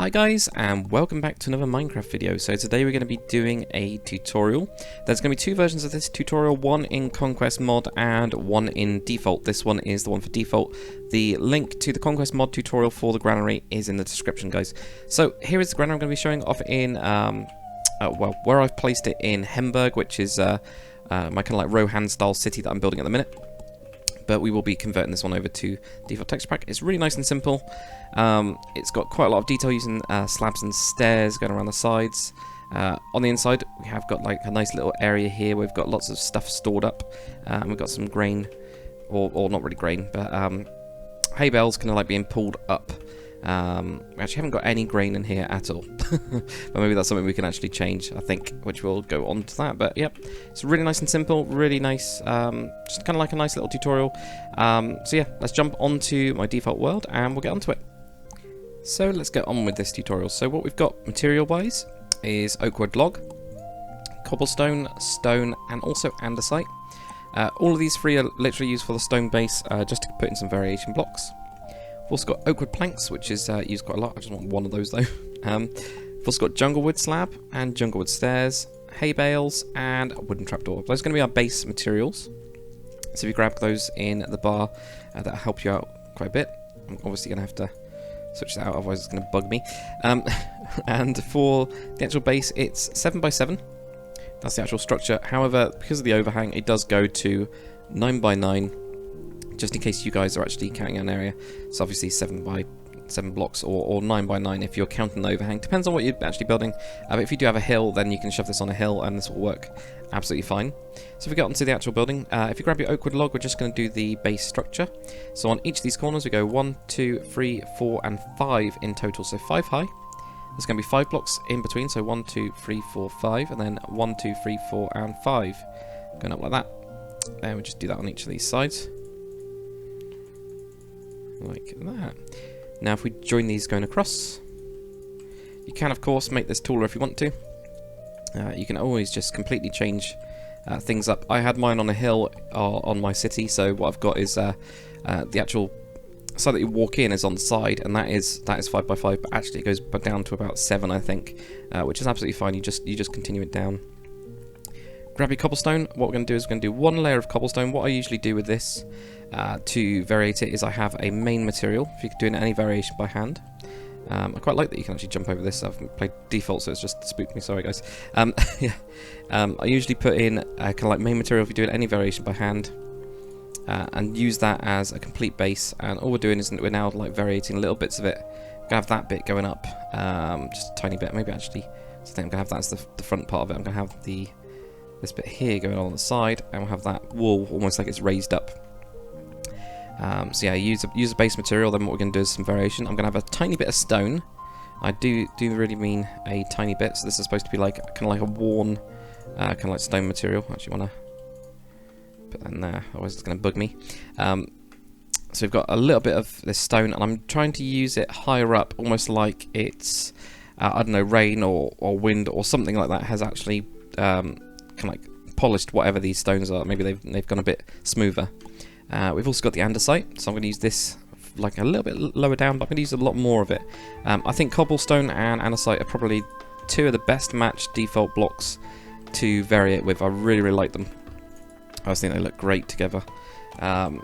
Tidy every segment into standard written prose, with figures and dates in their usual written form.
Hi guys, and welcome back to another Minecraft video. So today we're going to be doing a tutorial. There's going to be two versions of this tutorial, one in conquest mod and one in default. This one is the one for default. The link to the conquest mod tutorial for the granary is in the description, guys. So here is the granary I'm going to be showing off in, well, where I've placed it in Hemberg, which is my kind of like Rohan style city that I'm building at the minute. But we will be converting this one over to default texture pack. It's really nice and simple. It's got quite a lot of detail using slabs and stairs going around the sides. On the inside, we have got like a nice little area here. We've got lots of stuff stored up. We've got some grain, or not really grain, but hay bales kind of like being pulled up. We actually haven't got any grain in here at all. But maybe that's something we can actually change, I think, which will go on to that. But yep, it's really nice and simple, really nice, just kind of like a nice little tutorial. So yeah, let's jump onto my default world and we'll get onto it. So let's get on with this tutorial. So what we've got material-wise is oak wood log, cobblestone, stone, and also andesite. All of these three are literally used for the stone base, just to put in some variation blocks. We've also got oak wood planks, which is used quite a lot. I just want one of those though. We've also got jungle wood slab and jungle wood stairs, hay bales, and a wooden trapdoor. Those are going to be our base materials. So if you grab those in the bar, that'll help you out quite a bit. I'm obviously going to have to switch that out, otherwise it's going to bug me. And for the actual base, it's 7x7. That's the actual structure. However, because of the overhang, it does go to 9x9. Just in case you guys are actually counting an area. So obviously 7x7 blocks or 9x9 if you're counting the overhang. Depends on what you're actually building. But if you do have a hill, then you can shove this on a hill and this will work absolutely fine. So if we get onto the actual building, if you grab your oak wood log, we're just going to do the base structure. So on each of these corners we go 1, 2, 3, 4 and 5 in total, so 5 high. There's going to be 5 blocks in between, so 1, 2, 3, 4, 5, and then 1, 2, 3, 4 and 5 going up like that. And we just do that on each of these sides. Like that. Now if we join these going across, you can of course make this taller if you want to. You can always just completely change things up. I had mine on a hill on my city, so what I've got is the actual side that you walk in is on the side, and that is 5x5, but actually it goes down to about 7, I think, which is absolutely fine. You just continue it down. Grab your cobblestone. What we're going to do is we're going to do one layer of cobblestone. What I usually do with this to variate it is I have a main material. If you're doing any variation by hand, I quite like that you can actually jump over this. I've played default, so it's just spooked me. Sorry, guys. Yeah. I usually put in kind of like main material if you're doing any variation by hand, and use that as a complete base. And all we're doing is we're now like variating little bits of it. We're gonna have that bit going up, just a tiny bit. Maybe actually, so I think I'm gonna have that as the front part of it. I'm gonna have this bit here going on the side, and we'll have that wall almost like it's raised up. So yeah, use a base material. Then what we're going to do is some variation. I'm going to have a tiny bit of stone. I do really mean a tiny bit. So this is supposed to be like kind of like a worn, kind of like stone material. I actually want to put that in there, otherwise it's going to bug me. So we've got a little bit of this stone, and I'm trying to use it higher up, almost like it's I don't know, rain or wind or something like that has actually kind of like polished whatever these stones are. Maybe they've gone a bit smoother. We've also got the andesite, so I'm going to use this like a little bit lower down, but I'm going to use a lot more of it. I think cobblestone and andesite are probably two of the best matched default blocks to vary it with. I really like them. I just think they look great together.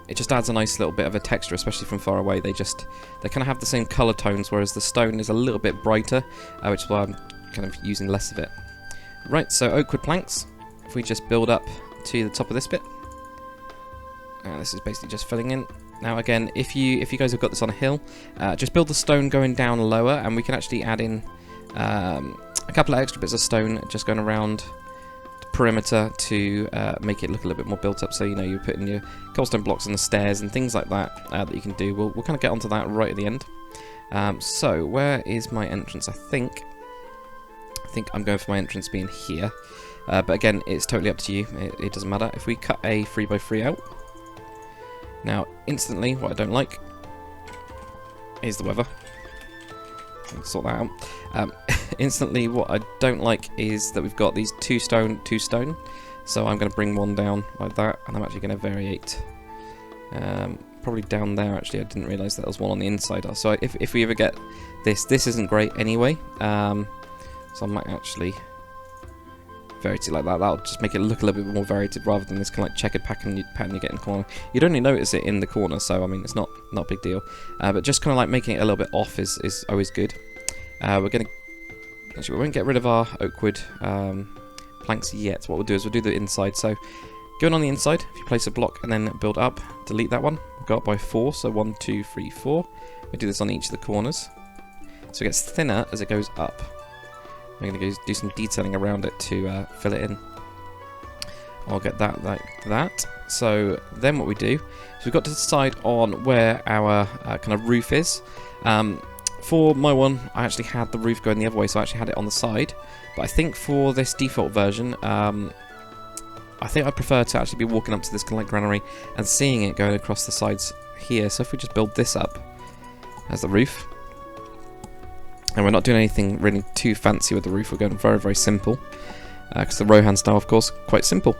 It just adds a nice little bit of a texture, especially from far away. They kind of have the same colour tones, whereas the stone is a little bit brighter, which is why I'm kind of using less of it. Right, so oak wood planks. If we just build up to the top of this bit, this is basically just filling in. Now again, if you guys have got this on a hill, just build the stone going down lower, and we can actually add in a couple of extra bits of stone just going around the perimeter to make it look a little bit more built up. So you know, you're putting your cobblestone blocks on the stairs and things like that that you can do. We'll kind of get onto that right at the end. So where is my entrance? I think I'm going for my entrance being here. But again, it's totally up to you. It doesn't matter. If we cut a 3x3 out, now instantly, what I don't like is the weather. Sort that out. Instantly, what I don't like is that we've got these two stone. So I'm going to bring one down like that, and I'm actually going to variate probably down there actually. I didn't realise that there was one on the inside. So if we ever get this isn't great anyway. So I might actually variate it like that. That'll just make it look a little bit more varied rather than this kind of like checkered pattern you get in the corner. You'd only notice it in the corner, so I mean it's not a big deal. But just kind of like making it a little bit off is always good. We're gonna actually we won't get rid of our oak wood planks yet. What we'll do is we'll do the inside. So going on the inside, if you place a block and then build up, delete that one. We'll go up by 4. So 1, 2, 3, 4. We do this on each of the corners, so it gets thinner as it goes up. I'm going to go do some detailing around it to fill it in. I'll get that like that. So then what we do is we've got to decide on where our kind of roof is. For my one, I actually had the roof going the other way, so I actually had it on the side. But I think for this default version, I think I prefer to actually be walking up to this kind of like granary and seeing it going across the sides here. So if we just build this up as the roof, and we're not doing anything really too fancy with the roof, we're going very, very simple. Because the Rohan style, of course, quite simple.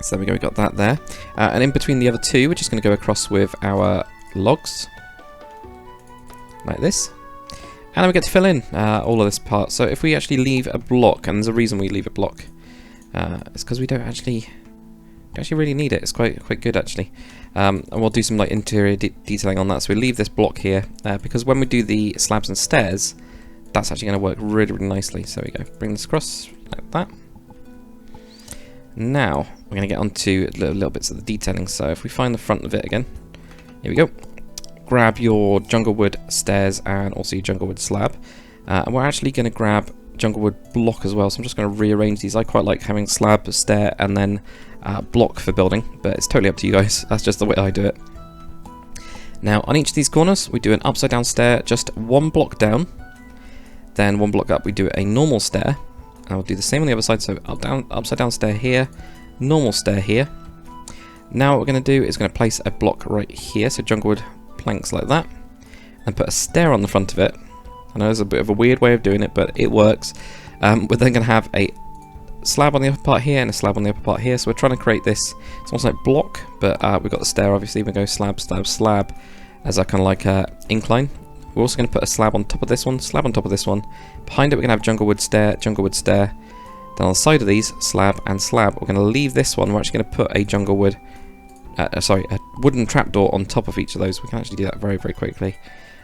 So there we go, we got that there. And in between the other two, we're just going to go across with our logs. Like this. And then we get to fill in all of this part. So if we actually leave a block, and there's a reason we leave a block, it's because we don't actually really need it. It's quite good actually. And we'll do some like interior detailing on that. So we leave this block here because when we do the slabs and stairs, that's actually going to work really, really nicely. So we go, bring this across like that. Now we're going to get onto little bits of the detailing. So if we find the front of it again, here we go. Grab your jungle wood stairs and also your jungle wood slab, and we're actually going to grab jungle wood block as well. So I'm just going to rearrange these. I quite like having slab, stair, and then block for building, but it's totally up to you guys. That's just the way I do it. Now on each of these corners we do an upside down stair, just one block down, then one block up we do a normal stair, and I'll do the same on the other side. So upside down stair here, normal stair here. Now what we're going to do is going to place a block right here, so jungle wood planks like that, and put a stair on the front of it. I know there's a bit of a weird way of doing it, but it works. We're then going to have a slab on the upper part here and a slab on the upper part here, so we're trying to create this, it's almost like block, but we've got the stair obviously. We go slab, slab, slab as a kind of like incline. We're also going to put a slab on top of this one, slab on top of this one. Behind it we're going to have jungle wood stair, jungle wood stair. Then on the side of these, slab and slab. We're going to leave this one, we're actually going to put a jungle wood a wooden trapdoor on top of each of those. We can actually do that very, very quickly.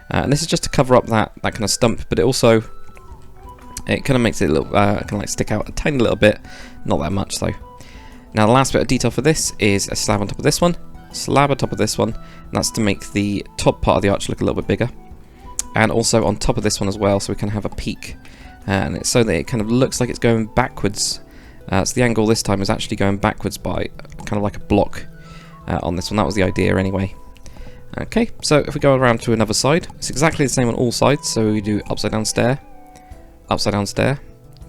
And this is just to cover up that kind of stump, but it also kind of makes it a little kind of like stick out a tiny little bit, not that much though. Now the last bit of detail for this is a slab on top of this one, slab on top of this one, and that's to make the top part of the arch look a little bit bigger. And also on top of this one as well, so we can have a peak, and it's so that it kind of looks like it's going backwards. So the angle this time is actually going backwards by kind of like a block. On this one, that was the idea anyway. Okay, so if we go around to another side, it's exactly the same on all sides. So we do upside down stair,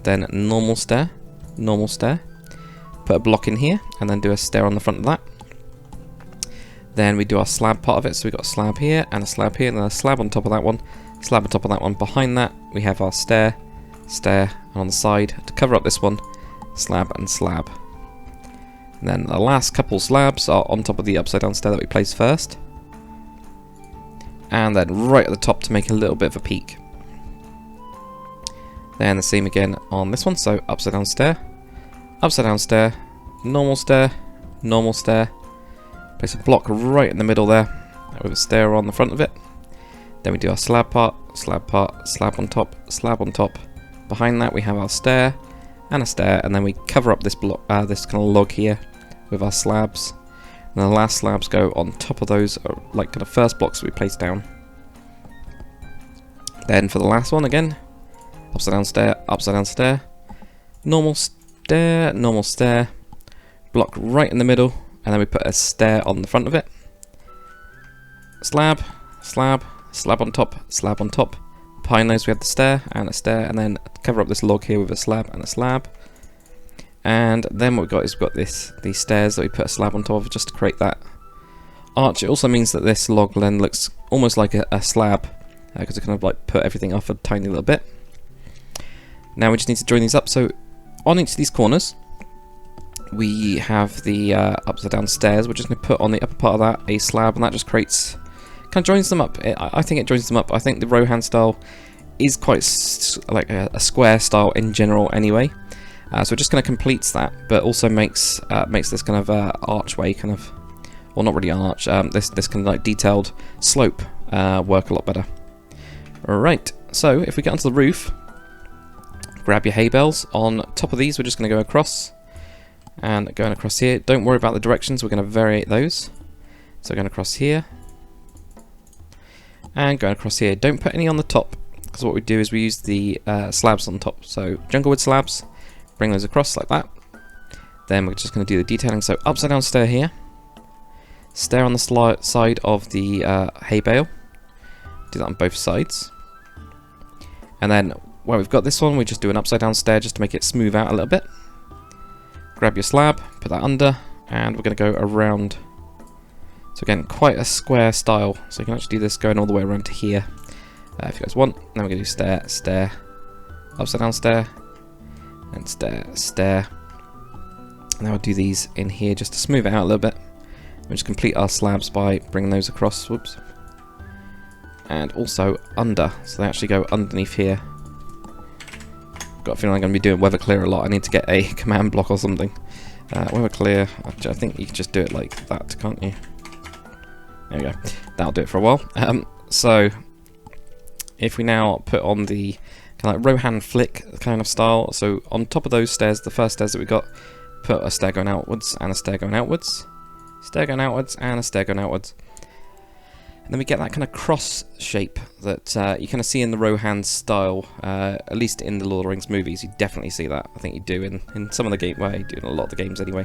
then normal stair, put a block in here, and then do a stair on the front of that. Then we do our slab part of it, so we've got a slab here, and a slab here, and then a slab on top of that one, slab on top of that one. Behind that, we have our stair, and on the side, to cover up this one, slab and slab. And then the last couple slabs are on top of the upside down stair that we placed first. And then right at the top to make a little bit of a peak. Then the same again on this one, so upside down stair, normal stair, place a block right in the middle there with a stair on the front of it. Then we do our slab part, slab on top. Behind that we have our stair, and a stair, and then we cover up this block, this kind of log here with our slabs, and the last slabs go on top of those, like kind of first blocks we place down. Then for the last one again, upside down stair, normal stair, block right in the middle, and then we put a stair on the front of it. Slab on top. Behind those we have the stair, and then cover up this log here with a slab and a slab. And then what we've got is these stairs that we put a slab on top of just to create that arch. It also means that this log then looks almost like a slab, because it kind of like put everything off a tiny little bit. Now we just need to join these up. So on each of these corners we have the upside down stairs. We're just going to put on the upper part of that a slab, and that just creates, kind of joins them up. I think it joins them up. I think the Rohan style is quite like a square style in general anyway. So we're just going to complete that, but also makes this kind of archway kind of, well, not really arch, this kind of like detailed slope work a lot better. Alright, so if we get onto the roof, grab your hay bales. On top of these, we're just going to go across, and going across here. Don't worry about the directions, we're going to variate those. So going across here, and going across here. Don't put any on the top, because what we do is we use the slabs on top. So junglewood slabs, bring those across like that. Then we're just going to do the detailing. So upside down stair here, stair on the side of the hay bale. Do that on both sides. And then where we've got this one, we just do an upside down stair just to make it smooth out a little bit. Grab your slab, put that under, and we're going to go around. So again, quite a square style. So you can actually do this going all the way around to here, if you guys want. Then we're going to do stair, stair, upside down stair, and stair, stair. And now we'll do these in here just to smooth it out a little bit. We'll just complete our slabs by bringing those across. Whoops. And also under, so they actually go underneath here. Got a feeling I'm going to be doing weather clear a lot. I need to get a command block or something. Weather clear, I think you can just do it like that, can't you? There we go. That'll do it for a while. So if we now put on the kind of like Rohan flick kind of style, so on top of those stairs, the first stairs that we got, put a stair going outwards and a stair going outwards, stair going outwards and a stair going outwards. And then we get that kind of cross shape that you kind of see in the Rohan style, at least in the Lord of the Rings movies. You definitely see that. I think you do in some of the game, well, you do in a lot of the games anyway.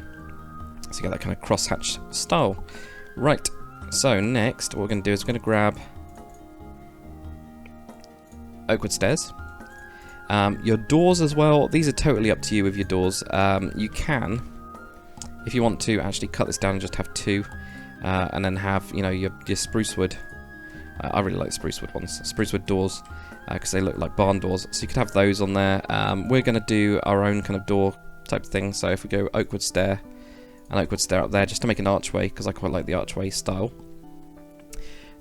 So you get that kind of cross-hatch style. Right, so next what we're going to do is we're going to grab oakwood stairs. Your doors as well, these are totally up to you with your doors. You can, if you want to, actually cut this down and just have two. And then have, you know, your spruce wood. I really like spruce wood ones, spruce wood doors, because they look like barn doors. So you could have those on there. We're going to do our own kind of door type thing. So if we go oakwood stair and oakwood stair up there, just to make an archway, because I quite like the archway style.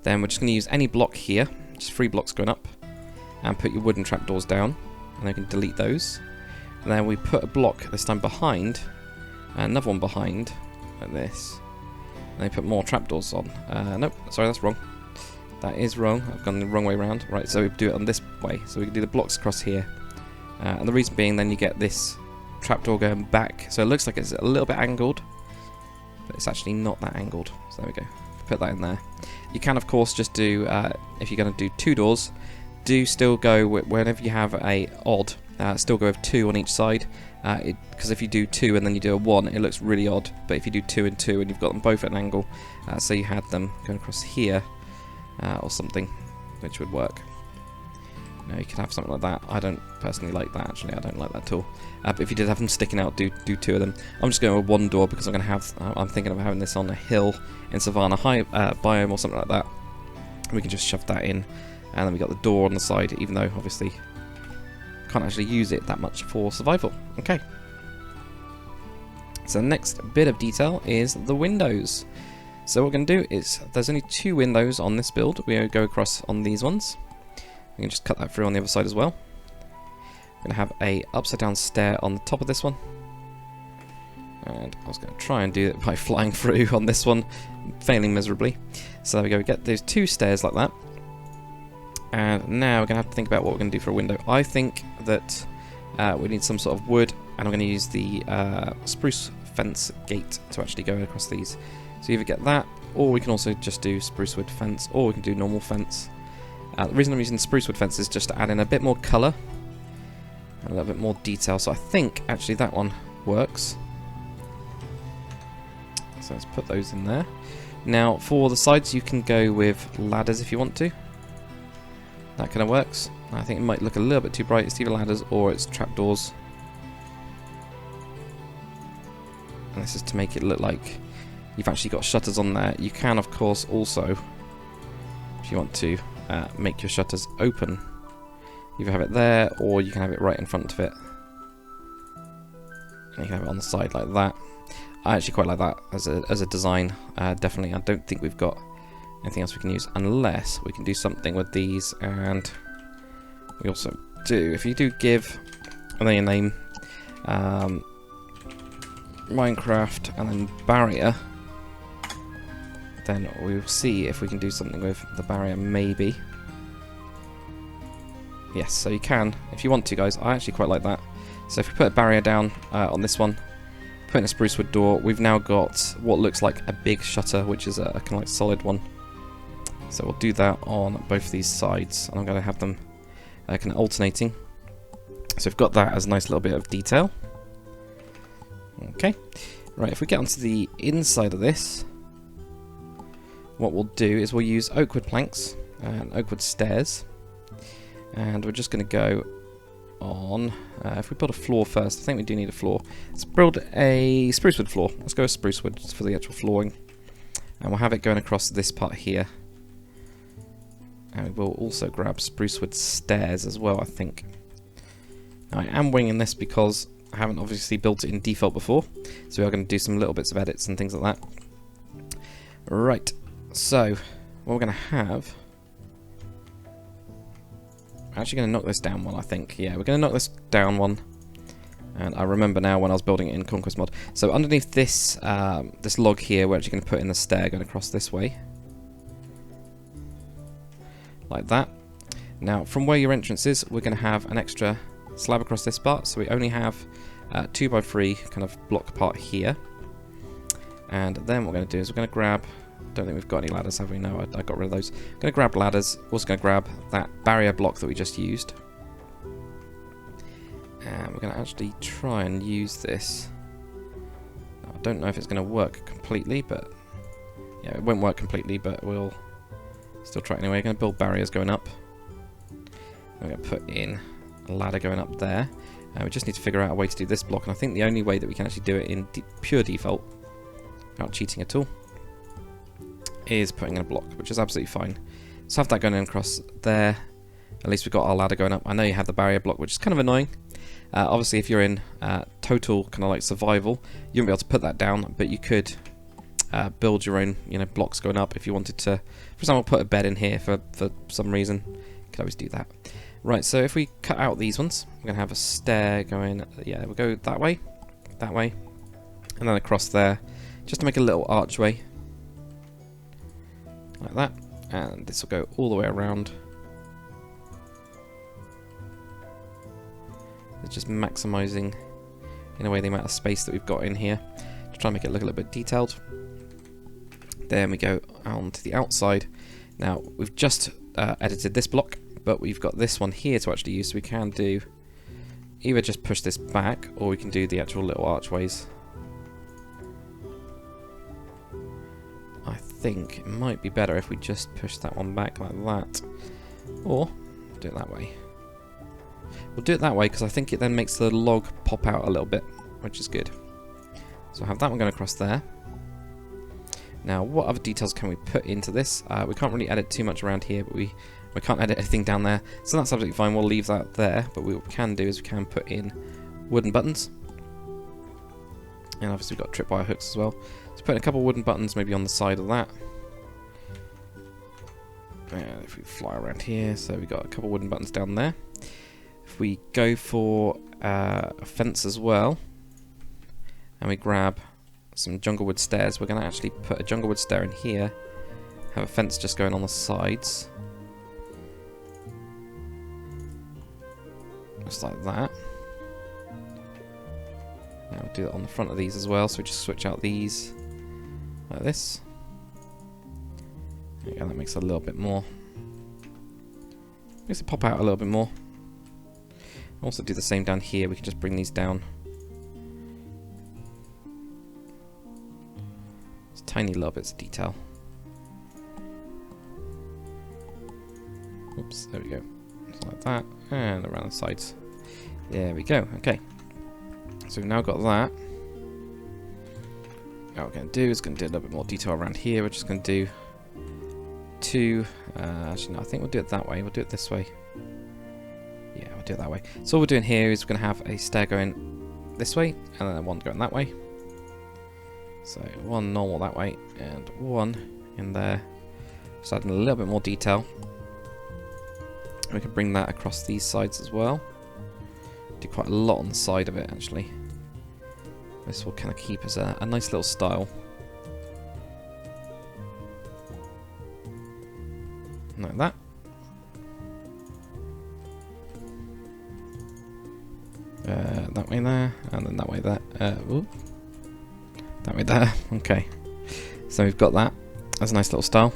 Then we're just going to use any block here, just 3 blocks going up, and put your wooden trapdoors down, and then you can delete those. And then we put a block this time behind, and another one behind, like this. And they put more trapdoors on. Nope, sorry, that's wrong. That is wrong. I've gone the wrong way around. Right, so we do it on this way. So we can do the blocks across here. And the reason being, then you get this trapdoor going back. So it looks like it's a little bit angled, but it's actually not that angled. So there we go. Put that in there. You can, of course, just do, if you're going to do 2 doors, do still go with, whenever you have a odd, still go with 2 on each side. Because if you do 2 and then you do a 1, it looks really odd. But if you do 2 and 2 and you've got them both at an angle, so you had them going across here or something, which would work. You know, you could have something like that. I don't personally like that, actually. I don't like that at all. But if you did have them sticking out, do 2 of them. I'm just going with 1 door because I'm going to have. I'm thinking of having this on a hill in Savannah High biome or something like that. We can just shove that in, and then we got the door on the side, even though obviously can't actually use it that much for survival. Okay. So the next bit of detail is the windows. So what we're going to do is, there's only 2 windows on this build. We go across on these ones. We can just cut that through on the other side as well. We're going to have a upside down stair on the top of this one. And I was going to try and do it by flying through on this one, failing miserably. So there we go, we get those 2 stairs like that. And now we're going to have to think about what we're going to do for a window. I think that we need some sort of wood, and I'm going to use the spruce fence gate to actually go across these. So either get that, or we can also just do spruce wood fence, or we can do normal fence. The reason I'm using spruce wood fence is just to add in a bit more colour, a little bit more detail. So I think actually that one works. So let's put those in there. Now for the sides you can go with ladders if you want to. That kind of works. I think it might look a little bit too bright. It's either ladders or it's trapdoors. And this is to make it look like you've actually got shutters on there. You can, of course, also, if you want to, make your shutters open. Either have it there, or you can have it right in front of it. And you can have it on the side like that. I actually quite like that as a design. Definitely, I don't think we've got anything else we can use unless we can do something with these, and we also do. If you do give, and then your name, Minecraft, and then barrier, then we'll see if we can do something with the barrier, maybe. Yes, so you can, if you want to, guys. I actually quite like that. So if we put a barrier down on this one, put in a spruce wood door, we've now got what looks like a big shutter, which is a kind of like solid one. So we'll do that on both these sides, and I'm going to have them kind of alternating. So we've got that as a nice little bit of detail. Okay, right, if we get onto the inside of this, what we'll do is we'll use oak wood planks and oak wood stairs, and we're just going to go on, if we build a floor first, I think we do need a floor. Let's build a spruce wood floor. Let's go with spruce wood for the actual flooring, and we'll have it going across this part here. And we'll also grab spruce wood stairs as well, I think. Now, I am winging this because I haven't obviously built it in default before, so we are going to do some little bits of edits and things like that. Right, so what we're going to have... I'm actually going to knock this down one, I think. Yeah, we're going to knock this down one. And I remember now when I was building it in Conquest mod. So underneath this this log here, we're actually going to put in the stair going across this way. Like that. Now, from where your entrance is, we're going to have an extra slab across this part. So we only have 2x3 kind of block part here. And then what we're going to do is we're going to grab... Don't think we've got any ladders, have we? No, I got rid of those. I'm going to grab ladders. Also going to grab that barrier block that we just used. And we're going to actually try and use this. Now, I don't know if it's going to work completely, but... Yeah, it won't work completely, but we'll still try it anyway. We're going to build barriers going up. We're going to put in a ladder going up there. We just need to figure out a way to do this block, and I think the only way that we can actually do it in pure default, without cheating at all, is putting in a block, which is absolutely fine. Let's have that going in across there. At least we've got our ladder going up. I know you have the barrier block, which is kind of annoying. Obviously, if you're in total kind of like survival, you won't be able to put that down, but you could build your own, blocks going up if you wanted to. For example, put a bed in here for some reason. You could always do that. Right, so if we cut out these ones, we're going to have a stair going, yeah, we'll go that way, and then across there, just to make a little archway. Like that, and this will go all the way around. It's just maximising, in a way, the amount of space that we've got in here to try and make it look a little bit detailed. Then we go on to the outside. Now, we've just edited this block, but we've got this one here to actually use, so we can do either just push this back, or we can do the actual little archways. I think it might be better if we just push that one back like that, or do it that way. We'll do it that way because I think it then makes the log pop out a little bit, which is good. So I have that one going across there. Now, what other details can we put into this? We can't really edit too much around here, but we can't edit anything down there, so that's absolutely fine. We'll leave that there, but what we can do is we can put in wooden buttons. And obviously we've got tripwire hooks as well. So put in a couple of wooden buttons maybe on the side of that. And if we fly around here, so we've got a couple of wooden buttons down there. If we go for a fence as well, and we grab some jungle wood stairs, we're going to actually put a jungle wood stair in here, have a fence just going on the sides. Just like that. Now we'll do that on the front of these as well, so we just switch out these like this. There you go, that makes it a little bit more. Makes it pop out a little bit more. Also do the same down here, we can just bring these down. It's tiny little bits of detail. Oops, there we go. Just like that, and around the sides. There we go, okay. So we've now got that. Now what we're going to do is going to do a little bit more detail around here. We're just going to do two... actually, no, I think we'll do it that way. We'll do it this way. Yeah, we'll do it that way. So all we're doing here is we're going to have a stair going this way, and then one going that way. So one normal that way, and one in there. Just adding a little bit more detail. We can bring that across these sides as well. Do quite a lot on the side of it, actually. This will kind of keep us a nice little style. Like that. That way there, and then that way there. Ooh. That way there. Okay. So we've got that. That's a nice little style.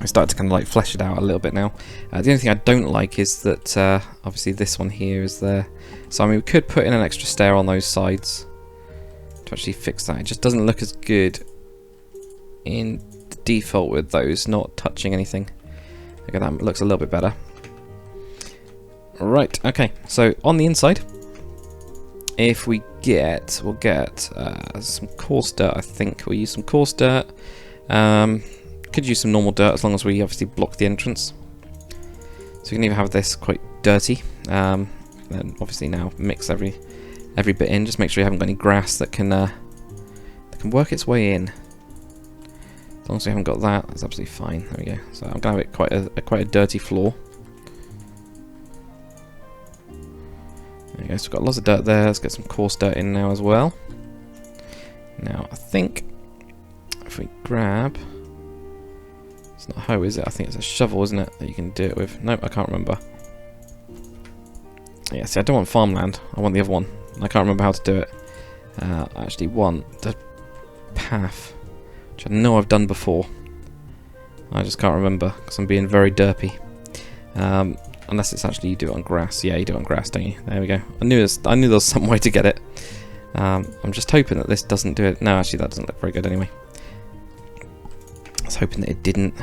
I started to kind of like flesh it out a little bit now. The only thing I don't like is that obviously this one here is there. So I mean we could put in an extra stair on those sides to actually fix that. It just doesn't look as good in the default with those not touching anything. Okay, that looks a little bit better. Right, okay, so on the inside, if we'll get some coarse dirt, I think. We'll use some coarse dirt. Could use some normal dirt as long as we obviously block the entrance. So we can even have this quite dirty. Then obviously now mix every bit in. Just make sure you haven't got any grass that can work its way in. As long as we haven't got that, that's absolutely fine. There we go. So I'm gonna have it quite a dirty floor. There we go. So we've got lots of dirt there. Let's get some coarse dirt in now as well. Now I think if we grab. It's not a hoe, is it? I think it's a shovel, isn't it, that you can do it with? Nope, I can't remember. Yeah, see, I don't want farmland. I want the other one. I can't remember how to do it. I actually want the path, which I know I've done before. I just can't remember, because I'm being very derpy. Unless it's actually you do it on grass. Yeah, you do it on grass, don't you? There we go. I knew there was some way to get it. I'm just hoping that this doesn't do it. No, actually, that doesn't look very good anyway. I was hoping that it didn't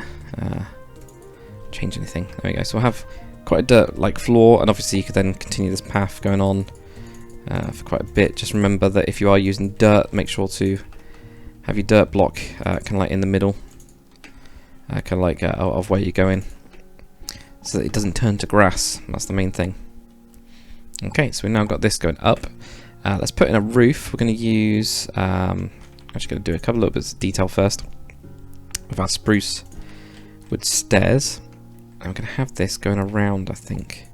change anything. There we go. So we'll have quite a dirt-like floor, and obviously you could then continue this path going on for quite a bit. Just remember that if you are using dirt, make sure to have your dirt block kind of like in the middle, kind of like of where you're going, so that it doesn't turn to grass. That's the main thing. Okay, so we've now got this going up. Let's put in a roof. We're going to use. I'm actually going to do a couple of bits of detail first. With our spruce wood stairs, and we're going to have this going around, I think.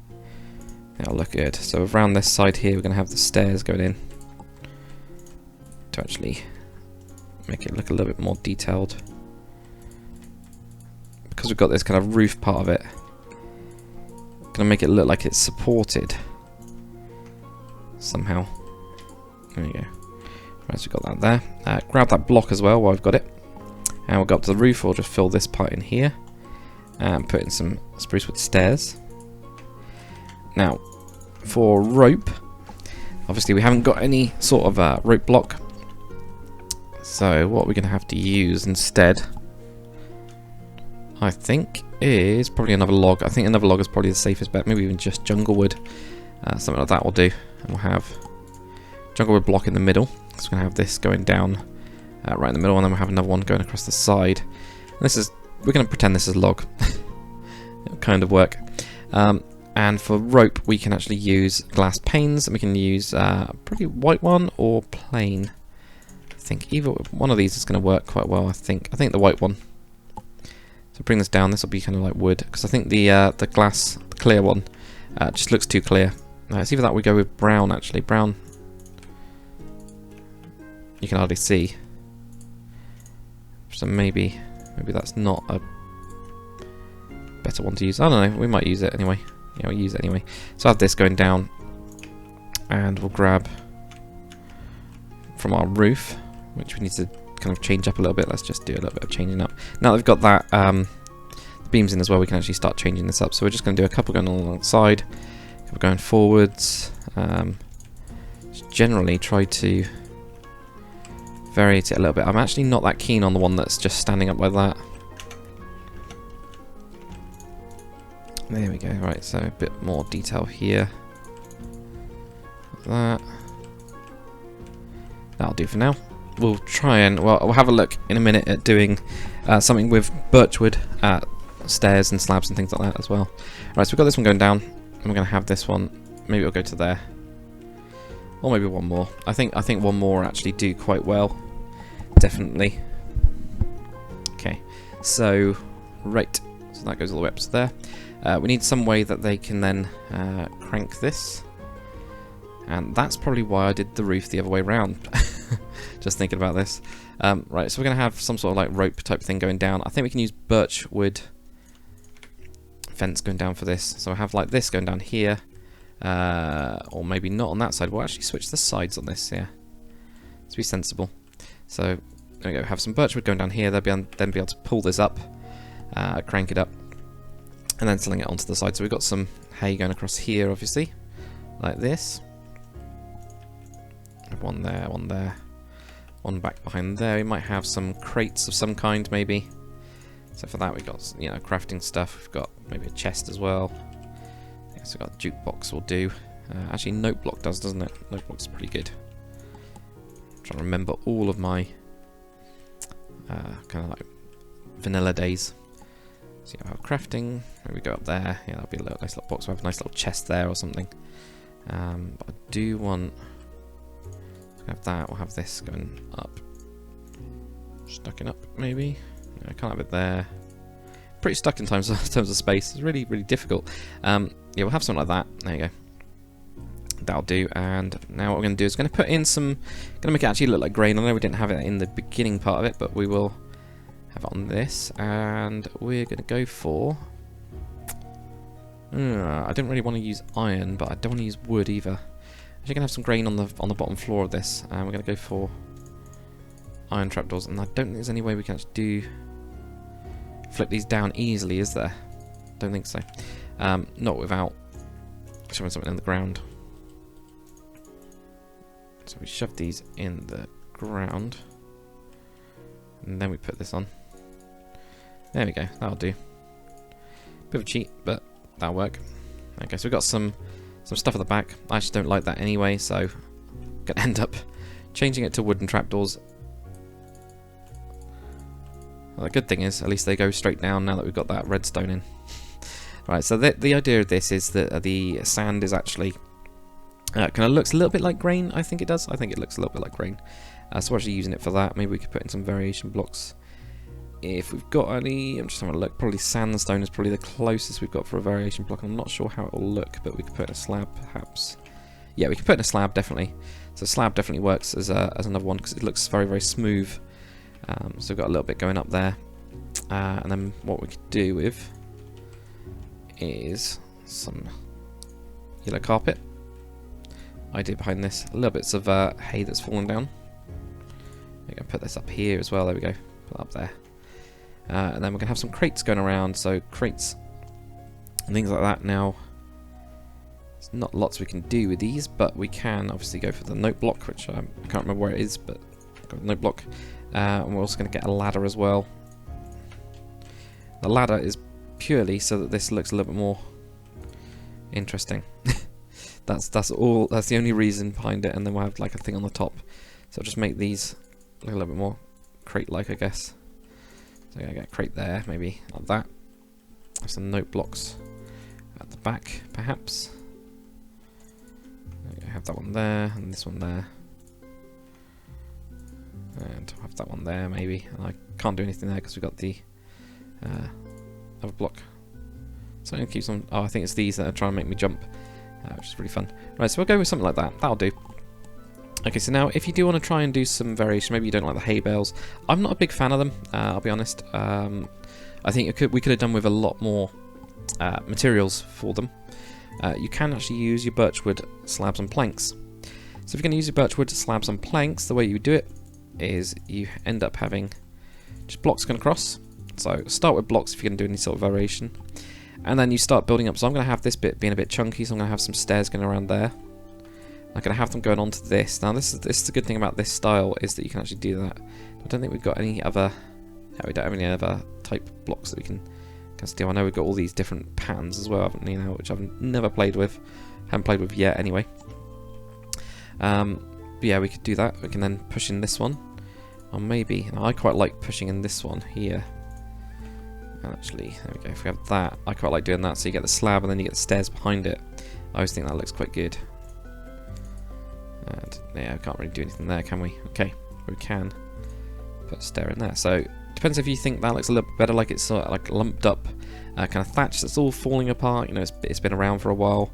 That'll look good. So around this side here we're going to have the stairs going in to actually make it look a little bit more detailed. Because we've got this kind of roof part of it, going to make it look like it's supported somehow. There you go. Right, so we've got that there. Grab that block as well while I've got it. And we'll go up to the roof. We'll just fill this part in here and put in some spruce wood stairs. Now, for rope, obviously we haven't got any sort of rope block. So what we're going to have to use instead, I think, is probably another log. I think another log is probably the safest bet. Maybe even just jungle wood. Something like that will do. And we'll have jungle wood block in the middle. So we're going to have this going down right in the middle, and then we'll have another one going across the side. And we're going to pretend this is log. It'll kind of work. And for rope, we can actually use glass panes, and we can use probably white one or plain. I think either one of these is going to work quite well. I think the white one. So bring this down. This will be kind of like wood, because I think the glass, the clear one, just looks too clear. It's either that or we go with brown. Actually, brown. You can hardly see. So maybe that's not a better one to use. I don't know, we might use it anyway. Yeah, we'll use it anyway. So I have this going down, and we'll grab from our roof, which we need to kind of change up a little bit. Let's just do a little bit of changing up. Now that we've got that the beams in as well, we can actually start changing this up. So we're just going to do a couple going along the side, a couple going forwards. Just generally try to variate it a little bit. I'm actually not that keen on the one that's just standing up like that. There we go. Right, so a bit more detail here. Like that. That'll do for now. We'll try and we'll have a look in a minute at doing something with birchwood stairs and slabs and things like that as well. Right, so we've got this one going down, and we're going to have this one. Maybe it'll go to there, or maybe one more. I think one more will actually do quite well. definitely. Okay, so right, so that goes all the way up to there. We need some way that they can then crank this, and that's probably why I did the roof the other way around. Just thinking about this. Right, so we're going to have some sort of like rope type thing going down. I think we can use birch wood fence going down for this. So I have like this going down here, or maybe not on that side. We'll actually switch the sides on this, yeah. Let's be sensible. So there we go, have some birch wood going down here. They'll then be able to pull this up, crank it up, and then sling it onto the side. So we've got some hay going across here, obviously, like this. One there, one there, one back behind there. We might have some crates of some kind, maybe. So for that, we've got, you know, crafting stuff. We've got maybe a chest as well. Yeah, so we've got a jukebox will do. Actually, note block does, doesn't it? Note block's pretty good. I'm trying to remember all of my kind of like vanilla days. So yeah, we have crafting. Maybe go up there. Yeah, that'll be a nice little box. We'll have a nice little chest there or something. But I do want. Have that, we'll have this going up. Stucking up, maybe? No, I can't have it there. Pretty stuck in terms of space. It's really, really difficult. Yeah, we'll have something like that. There you go. That'll do. And now what we're going to do is going to put in some... going to make it actually look like grain. I know we didn't have it in the beginning part of it, but we will have it on this. And we're going to go for... I don't really want to use iron, but I don't want to use wood either. You're going to have some grain on the bottom floor of this, and we're going to go for iron trapdoors, and I don't think there's any way we can actually flip these down easily, is there? Don't think so. Not without shoving something in the ground. So we shove these in the ground, and then we put this on. There we go, that'll do. Bit of a cheat, but that'll work. Okay, so we've got some stuff at the back. I actually don't like that anyway, so I'm going to end up changing it to wooden trapdoors. Well, the good thing is, at least they go straight down now that we've got that redstone in. Right, so the idea of this is that the sand is actually kind of looks a little bit like grain. I think it does. I think it looks a little bit like grain. So we're actually using it for that. Maybe we could put in some variation blocks. If we've got any, I'm just having a look. Probably sandstone is probably the closest we've got for a variation block. I'm not sure how it will look, but we could put in a slab, perhaps. Yeah, we could put in a slab, definitely. So slab definitely works as another one because it looks very, very smooth. So we've got a little bit going up there. And then what we could do with is some yellow carpet. Idea behind this. A little bits of hay that's fallen down. We're going to put this up here as well. There we go. Put it up there. And then we're going to have some crates going around, so crates and things like that. Now, there's not lots we can do with these, but we can obviously go for the note block, which I can't remember where it is, but I've got the note block. And we're also going to get a ladder as well. The ladder is purely so that this looks a little bit more interesting. That's all. That's the only reason behind it, and then we'll have like a thing on the top. So just make these look a little bit more crate-like, I guess. So I'm going to get a crate there, maybe like that. Have some note blocks at the back, perhaps. I have that one there, and this one there. And I'll have that one there, maybe. And I can't do anything there because we've got the other block. So it keeps on... Oh, I think it's these that are trying to make me jump, which is really fun. Right, so we'll go with something like that. That'll do. Okay, so now if you do want to try and do some variation, maybe you don't like the hay bales. I'm not a big fan of them, I'll be honest. I think we could have done with a lot more materials for them. You can actually use your birchwood slabs and planks. So if you're going to use your birchwood slabs and planks, the way you would do it is you end up having just blocks going across. So start with blocks if you're going to do any sort of variation. And then you start building up. So I'm going to have this bit being a bit chunky, so I'm going to have some stairs going around there. I'm going to have them going on to this. Now this is the good thing about this style, is that you can actually do that. I don't think we've got any other... Yeah, we don't have any other type blocks that we can do. I know we've got all these different patterns as well, haven't we, now, which I've never played with. Haven't played with yet, anyway. But yeah, we could do that. We can then push in this one. Or maybe... I quite like pushing in this one here. And actually, there we go. If we have that, I quite like doing that. So you get the slab and then you get the stairs behind it. I always think that looks quite good. And yeah, I can't really do anything there, can we? Okay, we can. put a stair in there. So depends if you think that looks a little better, like it's sort of like lumped up kind of thatch that's all falling apart. You know, it's been around for a while,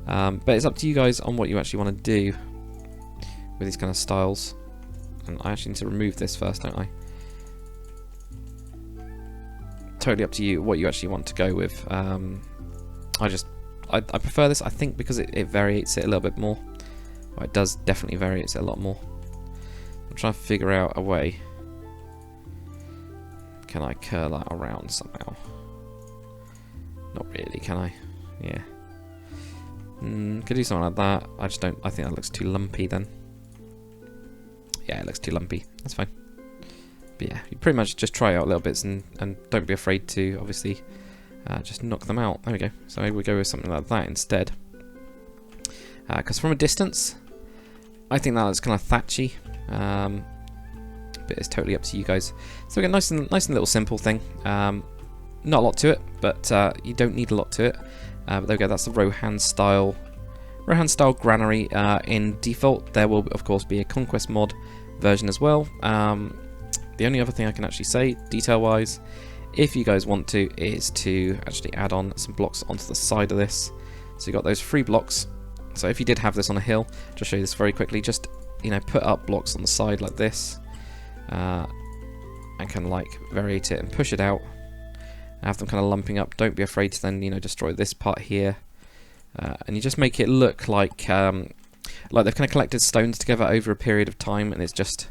but it's up to you guys on what you actually want to do with these kind of styles. And I actually need to remove this first, don't I? Totally up to you what you actually want to go with. I prefer this, I think, because it variates it a little bit more. Well, it does definitely variates it a lot more. I'm trying to figure out a way. Can I curl that around somehow? Not really, can I? Yeah. Could do something like that. I just don't. I think that looks too lumpy then. Yeah, it looks too lumpy. That's fine. But yeah, you pretty much just try out little bits and don't be afraid to, obviously, just knock them out. There we go. So maybe we go with something like that instead. Because from a distance, I think that looks kind of thatchy. But it's totally up to you guys. So we get nice and little simple thing. Not a lot to it, but you don't need a lot to it. But there we go. That's the Rohan Style Granary in default. There will of course be a conquest mod version as well. The only other thing I can actually say, detail-wise, if you guys want to, is to actually add on some blocks onto the side of this. So you got those 3 blocks. So if you did have this on a hill, just show you this very quickly. Just put up blocks on the side like this, and kind of like variate it and push it out. Have them kind of lumping up. Don't be afraid to then destroy this part here, and you just make it look like they've kind of collected stones together over a period of time, and it's just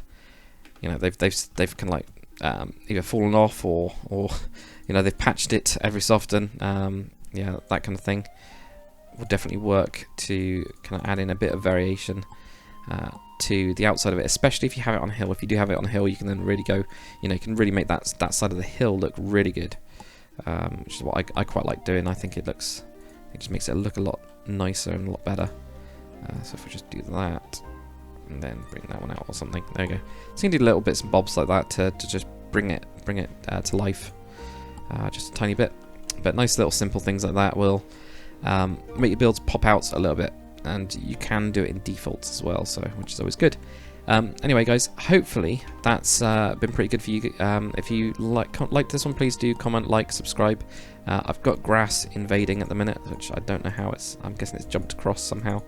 they've kind of like either fallen off or they've patched it every so often. Yeah, that kind of thing will definitely work to kind of add in a bit of variation to the outside of it, especially if you have it on a hill. If you do have it on a hill, you can then really go, you can really make that side of the hill look really good, which is what I quite like doing. I think it just makes it look a lot nicer and a lot better. So if we just do that, and then bring that one out or something, there you go. So you can do little bits and bobs like that to just bring it to life, just a tiny bit. But nice little simple things like that will make your builds pop out a little bit, and you can do it in defaults as well, so which is always good. Anyway, guys, hopefully that's been pretty good for you. If you like this one, please do comment, like, subscribe. I've got grass invading at the minute, which I don't know how I'm guessing it's jumped across somehow.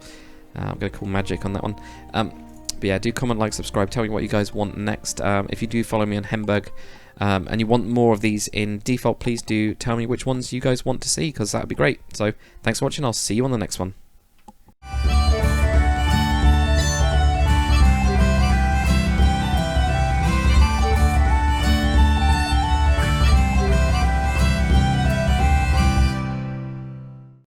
I'm going to call magic on that one. But yeah, do comment, like, subscribe, tell me what you guys want next. If you do follow me on Hemberg, and you want more of these in default, please do tell me which ones you guys want to see, because that would be great. So thanks for watching. I'll see you on the next one.